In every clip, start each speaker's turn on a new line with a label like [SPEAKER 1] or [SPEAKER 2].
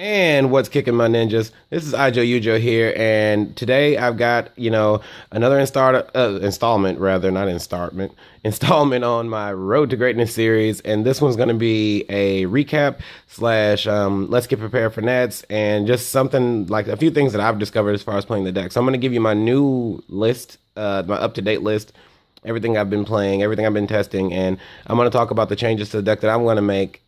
[SPEAKER 1] And what's kicking my ninjas? This is Ijo Ujo here, and today I've got another installment, rather not installment, installment on my Road to Greatness series, and this one's going to be a recap slash let's get prepared for Nets and just something like a few things that I've discovered as far as playing the deck. So I'm going to give you my new list, my up to date list, everything I've been playing, everything I've been testing, and I'm going to talk about the changes to the deck that I'm going to make,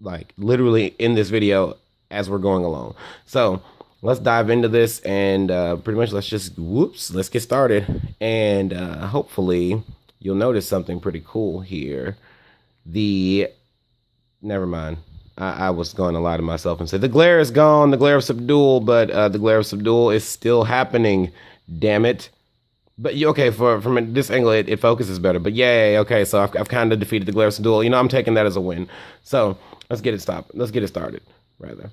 [SPEAKER 1] like literally in this video as we're going along. So let's dive into this and pretty much let's get started. And hopefully you'll notice something pretty cool here. Never mind. I was going to lie to myself and say the glare is gone, the glare of Subdual, but the glare of Subdual is still happening. Damn it. But okay, from this angle, it focuses better. But yay, okay, so I've kind of defeated the glare of Subdual. I'm taking that as a win. So let's get it started, rather.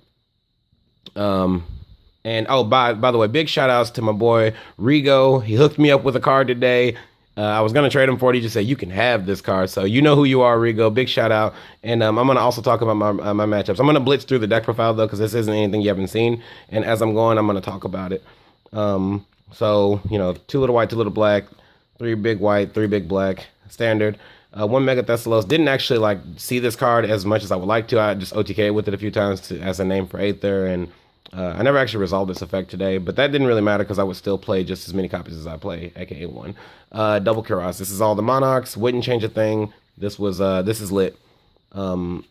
[SPEAKER 1] And oh, by the way, big shout outs to my boy Rigo. He hooked me up with a card today. I was gonna trade him for it. He just said you can have this card, so you know who you are, Rigo. Big shout out. And I'm gonna also talk about my matchups. I'm gonna blitz through the deck profile though, because this isn't anything you haven't seen. And as I'm going, I'm gonna talk about it. So 2 little white, 2 little black, 3 big white, 3 big black, standard. 1 Mega Thessalos. Didn't actually see this card as much as I would like to. I just OTK with it a few times as a name for Aether, and I never actually resolved this effect today, but that didn't really matter because I would still play just as many copies as I play, aka 1. Double Kuros. This is all the Monarchs. Wouldn't change a thing. This is lit. I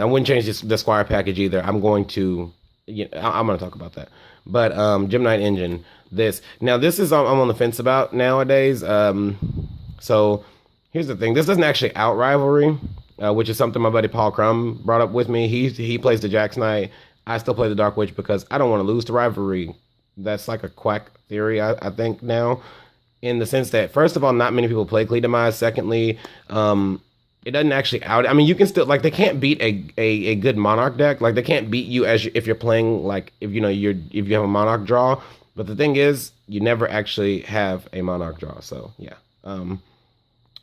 [SPEAKER 1] wouldn't change the Squire package either. I'm going to talk about that. But Gemini Engine. This is I'm on the fence about nowadays. So here's the thing. This doesn't actually out Rivalry, which is something my buddy Paul Crum brought up with me. He plays the Jax Knight. I still play the Dark Witch because I don't want to lose to Rivalry. That's like a quack theory, I think now, in the sense that, first of all, not many people play Clee Demise. Secondly, it doesn't actually out. I mean, you can still, they can't beat a good Monarch deck. They can't beat you if you're playing, if you have a Monarch draw. But the thing is, you never actually have a Monarch draw. So yeah.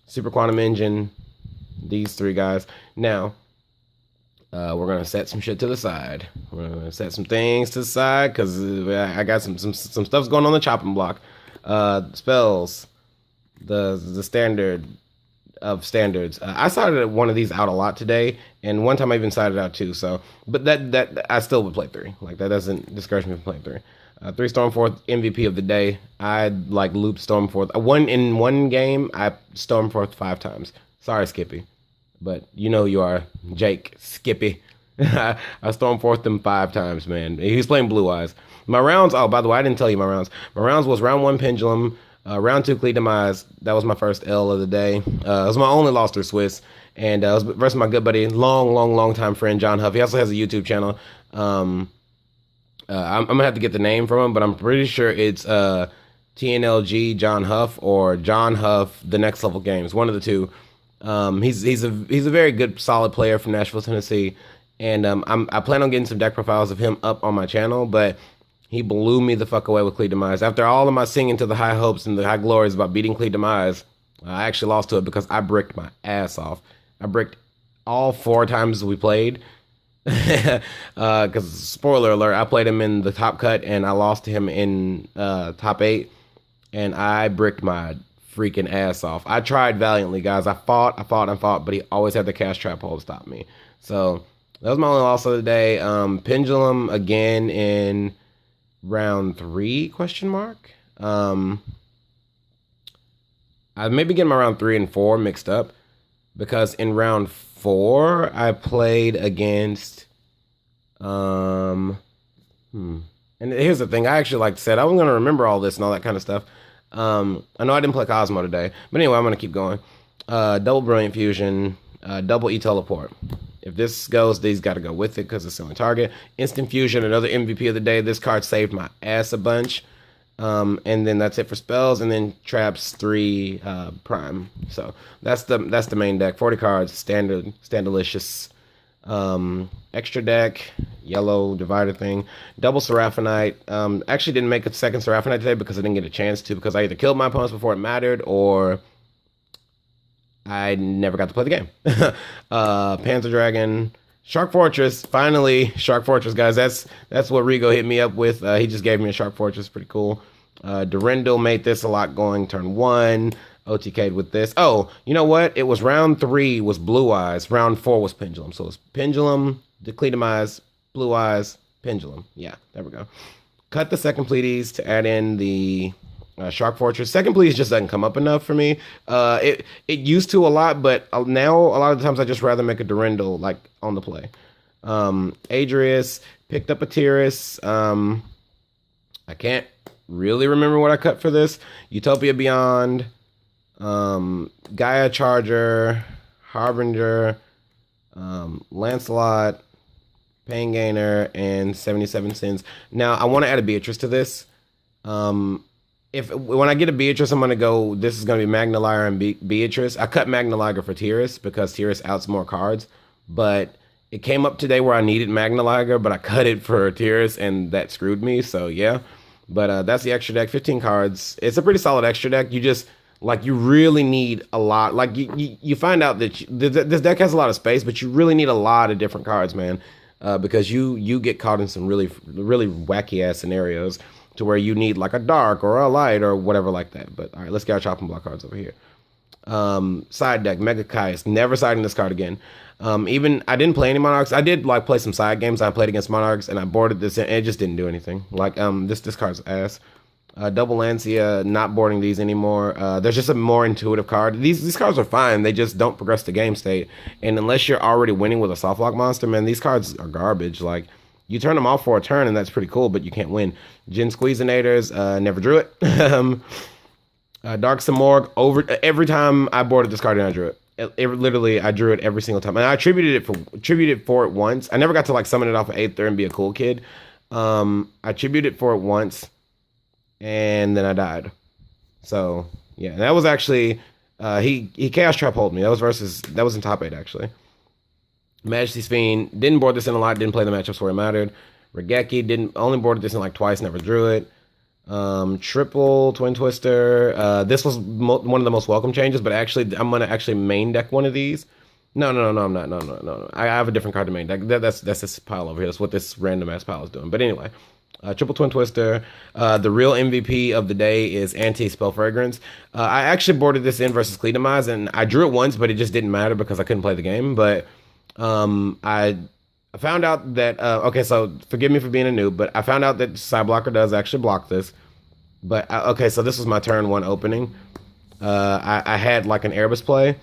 [SPEAKER 1] Super Quantum Engine, these 3 guys. Now, we're gonna set some shit to the side. We're gonna set some things to the side because I got some stuff's going on the chopping block. Spells, the standard of standards. I started one of these out a lot today, and one time I even sided out 2. So, but that I still would play 3. That doesn't discourage me from playing 3. 3 Stormforth MVP of the day. I looped Stormforth. In one game, I Stormforth 5 times. Sorry, Skippy, but you know you are, Jake Skippy. I Stormforth them 5 times, man. He's playing Blue Eyes. My rounds. Oh, by the way, I didn't tell you my rounds. My rounds was round 1 Pendulum, round 2 Clee Demise. That was my first L of the day. It was my only loss through Swiss, and it was versus my good buddy, long time friend John Huff. He also has a YouTube channel. I'm gonna have to get the name from him, but I'm pretty sure it's TNLG John Huff or John Huff The Next Level Games, one of the 2. He's a very good, solid player from Nashville, Tennessee, and I plan on getting some deck profiles of him up on my channel. But he blew me the fuck away with Clee Demise. After all of my singing to the high hopes and the high glories about beating Clee Demise, I actually lost to it because I bricked my ass off. I bricked all 4 times we played. Because spoiler alert, I played him in the top cut and I lost to him in top 8, and I bricked my freaking ass off. I tried valiantly, guys. I fought, but he always had the cash trap hole to stop me. So that was my only loss of the day. Pendulum again in round 3 question mark. I may be getting my round 3 and 4 mixed up, because in round 4 I played against and here's the thing, I actually said I was gonna remember all this and all that kind of stuff. I know I didn't play Cosmo today, but anyway, I'm gonna keep going. Double Brilliant Fusion, double E-Teleport. If this goes, these gotta go with it because it's the only target. Instant Fusion, another MVP of the day. This card saved my ass a bunch. And then that's it for spells, and then traps 3 prime. So that's the main deck. 40 cards, standardlicious. Extra deck, yellow divider thing, double Seraphinite. Actually didn't make a second Seraphinite today because I didn't get a chance to, because I either killed my opponents before it mattered or I never got to play the game. Panzer Dragon, Shark Fortress, finally, Shark Fortress, guys. That's what Rigo hit me up with. He just gave me a Shark Fortress, pretty cool. Durendal made this a lot going turn 1. OTK'd with this. Oh, you know what? It was round 3 was Blue Eyes. Round 4 was Pendulum. So it's Pendulum, Decletamize, Blue Eyes, Pendulum. Yeah, there we go. Cut the second Pleiades to add in the Shark Fortress. Second Pleiades just doesn't come up enough for me. It used to a lot, but now a lot of the times I just rather make a Durendal like on the play. Adrius, picked up a Tiras. I can't really remember what I cut for this. Utopia Beyond, Gaia Charger, Harbinger, Lancelot, Pain Gainer, and 77 Sins. Now, I want to add a Beatrice to this. When I get a Beatrice, I'm going to go, this is going to be Magna Lyra and Beatrice. I cut Magna Lyra for Tiras because Tiras outs more cards. But it came up today where I needed Magna Lyra, but I cut it for Tiras, and that screwed me. So, yeah. But that's the extra deck, 15 cards. It's a pretty solid extra deck. You just, like, you really need a lot. Like, you find out that this deck has a lot of space, but you really need a lot of different cards, man. Because you get caught in some really, really wacky-ass scenarios to where you need, like, a dark or a light or whatever like that. But, all right, let's get our chopping block cards over here. Side deck, Mega Caius. Never siding this card again. Even I didn't play any Monarchs. I did like play some side games. I played against Monarchs and I boarded this and it just didn't do anything. Like this card's ass. Double Lancia, not boarding these anymore. There's just a more intuitive card. These cards are fine. They just don't progress the game state. And unless you're already winning with a soft lock monster, man, these cards are garbage. Like you turn them off for a turn and that's pretty cool, but you can't win. Gin Squeezinators, never drew it. Dark Samorg, every time I boarded this card and I drew it. Literally, I drew it every single time. And I attributed for it once. I never got to like summon it off of Aether and be a cool kid. I attributed for it once, and then I died. So yeah, that was actually he Chaos Trap hold me. That was in top 8 actually. Majesty's Fiend, didn't board this in a lot. Didn't play the matchups where it mattered. Regeki only boarded this in like twice. Never drew it. Triple Twin Twister. This was one of the most welcome changes, but actually, I'm gonna actually main deck one of these. No, I'm not. No. I have a different card to main deck. That's this pile over here. That's what this random ass pile is doing. But anyway, Triple Twin Twister. The real MVP of the day is Anti-Spell Fragrance. I actually boarded this in versus Cletamize, and I drew it once, but it just didn't matter because I couldn't play the game. But I found out that, okay, so forgive me for being a noob, but I found out that Side Blocker does actually block this. But, okay, so this was my turn 1 opening. I had like an Erebus play,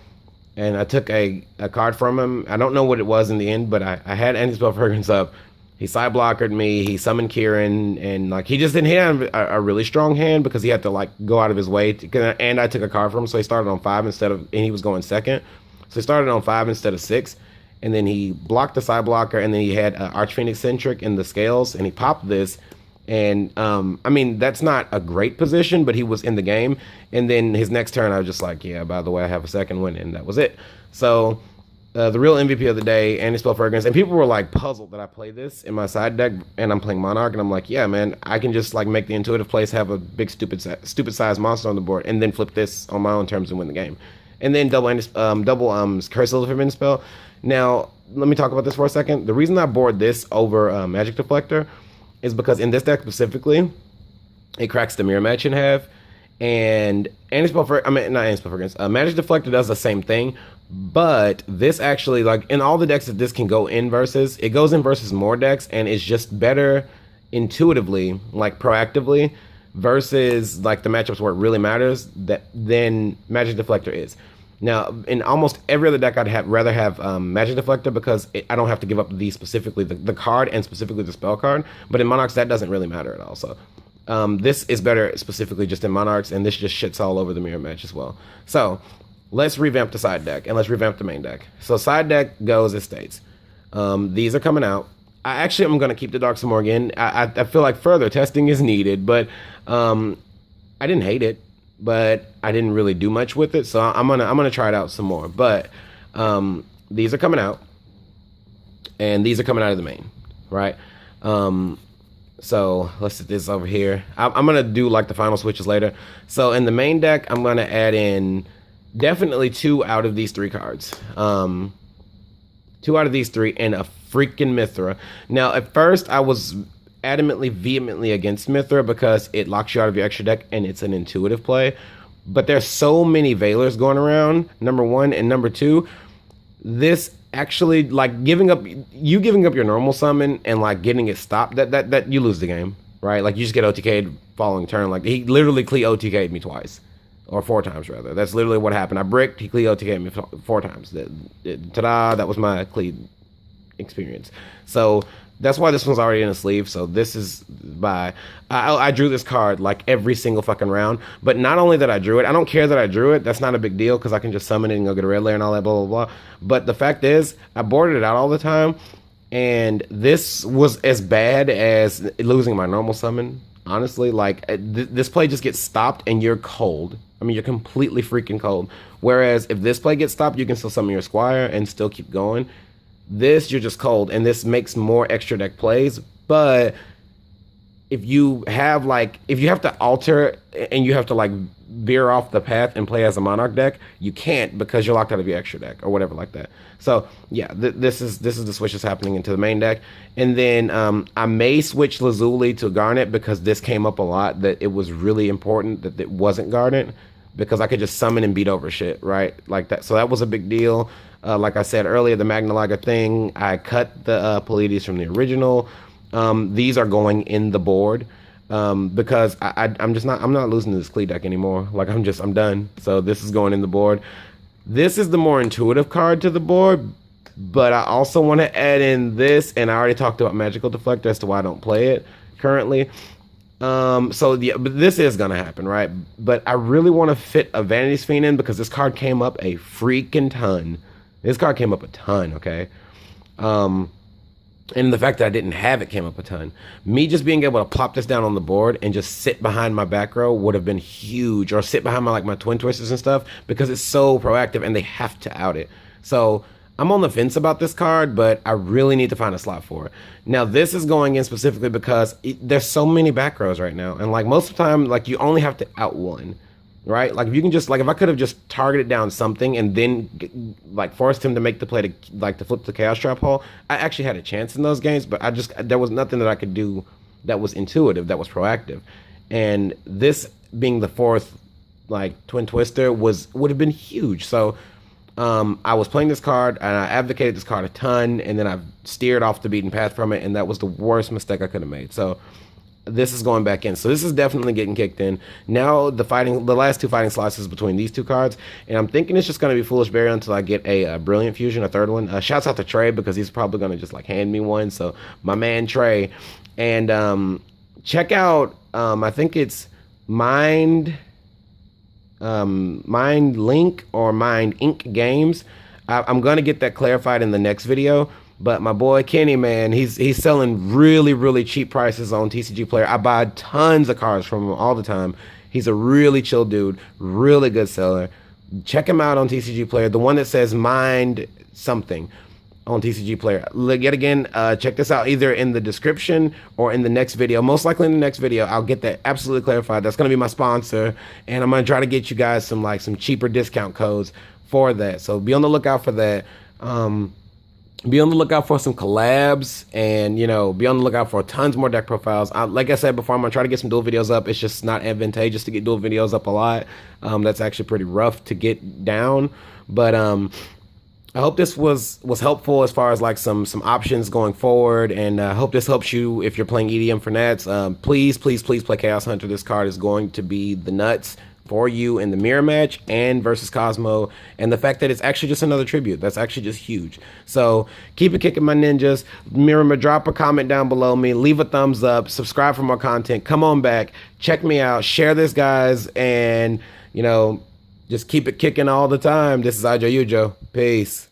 [SPEAKER 1] and I took a card from him. I don't know what it was in the end, but I had Anti-Spell Fragrance up. He Side Blockered me, he summoned Kieran, and like he just didn't hit a really strong hand because he had to like go out of his way. And I took a card from him, so he started on 5 and he was going second. So he started on 5 instead of 6. And then he blocked the Side Blocker, and then he had Archphoenix Centric in the scales, and he popped this. And, I mean, that's not a great position, but he was in the game. And then his next turn, I was just like, yeah, by the way, I have a second win, and that was it. So, the real MVP of the day, Anti-Spell Fragrance. And people were, like, puzzled that I play this in my side deck, and I'm playing Monarch. And I'm like, yeah, man, I can just, like, make the intuitive plays, have a big, stupid-sized monster on the board, and then flip this on my own terms and win the game. And then double Curse Illumination Spell. Now, let me talk about this for a second. The reason I board this over Magic Deflector is because in this deck specifically, it cracks the mirror match in half. And Magic Deflector does the same thing. But this actually, like, in all the decks that this can go in versus, it goes in versus more decks, and it's just better intuitively, like proactively, versus like the matchups where it really matters than Magic Deflector is. Now, in almost every other deck, I'd rather have Magic Deflector because I don't have to give up specifically the card and specifically the spell card. But in Monarchs, that doesn't really matter at all. So this is better specifically just in Monarchs, and this just shits all over the mirror match as well. So let's revamp the side deck, and let's revamp the main deck. So side deck goes as states. These are coming out. I'm going to keep the Dark Samorg in. I feel like further testing is needed, but I didn't hate it. But I didn't really do much with it, so I'm gonna try it out some more. But these are coming out, and these are coming out of the main, right? So let's set this over here. I'm gonna do like the final switches later. So in the main deck, I'm gonna add in definitely 2 out of these 3 cards. 2 2 out of these 3, and a freaking Mithra. Now, at first, I was vehemently against Mithra because it locks you out of your extra deck and it's an intuitive play. But there's so many Veilers going around, number 1, and number 2, this actually, like, giving up your normal summon and like getting it stopped, that you lose the game, right? Like, you just get OTK'd following turn. Like, he literally Cleo OTK'd me twice, or 4 times rather. That's literally what happened. I bricked, he Cleo OTK'd me 4 times. Ta-da, that was my Cleo experience. So that's why this one's already in a sleeve. So this is I drew this card like every single fucking round. But not only that I drew it, I don't care that I drew it. That's not a big deal because I can just summon it and go get a red layer and all that, blah, blah, blah. But the fact is, I boarded it out all the time. And this was as bad as losing my normal summon. Honestly, like, this play just gets stopped and you're cold. I mean, you're completely freaking cold. Whereas if this play gets stopped, you can still summon your Squire and still keep going. This, you're just cold, and this makes more extra deck plays. But if you have to alter and you have to like veer off the path and play as a Monarch deck, you can't because you're locked out of your extra deck or whatever like that. So yeah, this is the switch that's happening into the main deck. And then I may switch Lazuli to Garnet because this came up a lot, that it was really important that it wasn't Garnet because I could just summon and beat over shit, right? Like that. So that was a big deal. Like I said earlier, the Magnalaga thing, I cut the Pleiades from the original. These are going in the board because I'm not losing to this Clee deck anymore. Like, I'm done. So this is going in the board. This is the more intuitive card to the board, but I also want to add in this, and I already talked about Magical Deflector as to why I don't play it currently. So yeah, but this is gonna happen, right? But I really want to fit a Vanity's Fiend in because this card came up a freaking ton. This card came up a ton, okay? And the fact that I didn't have it came up a ton. Me just being able to plop this down on the board and just sit behind my back row would have been huge, or sit behind my Twin Twisters and stuff, because it's so proactive and they have to out it. So I'm on the fence about this card, but I really need to find a slot for it. Now, this is going in specifically because there's so many back rows right now. And like most of the time, like, you only have to out one, right? Like, if you can just, like, if I could have just targeted down something and then like forced him to make the play to flip the Chaos Trap Hole, I actually had a chance in those games, but there was nothing that I could do that was intuitive, that was proactive. And this being the 4th like Twin Twister would have been huge. So I was playing this card and I advocated this card a ton, and then I steered off the beaten path from it, and that was the worst mistake I could have made. So this is going back in. So this is definitely getting kicked in. Now the last 2 fighting slots is between these 2 cards, and I'm thinking it's just going to be Foolish Barrier until I get a Brilliant Fusion, a 3rd one. Shouts out to Trey because he's probably going to just like hand me one. So my man Trey, and check out I think it's Mind Link or Mind Inc. Games. I'm going to get that clarified in the next video. But my boy Kenny, man, he's selling really, really cheap prices on TCG Player. I buy tons of cards from him all the time. He's a really chill dude, really good seller. Check him out on TCG Player. The one that says Mind something on TCG Player. Yet again, check this out either in the description or in the next video. Most likely in the next video, I'll get that absolutely clarified. That's going to be my sponsor, and I'm going to try to get you guys some cheaper discount codes for that. So be on the lookout for that. Be on the lookout for some collabs, and, you know, be on the lookout for tons more deck profiles. Like I said before, I'm going to try to get some dual videos up. It's just not advantageous to get dual videos up a lot. That's actually pretty rough to get down. But I hope this was helpful as far as like some options going forward, and I hope this helps you if you're playing EDM for Nats. Please play Chaos Hunter. This card is going to be the nuts for you in the mirror match and versus Cosmo, and the fact that it's actually just another tribute, that's actually just huge. So keep it kicking, my ninjas. Remember, drop a comment down below me, leave a thumbs up, subscribe for more content, come on back, check me out, share this, guys, and, you know, just keep it kicking all the time. This is Ajo Ujo. Peace.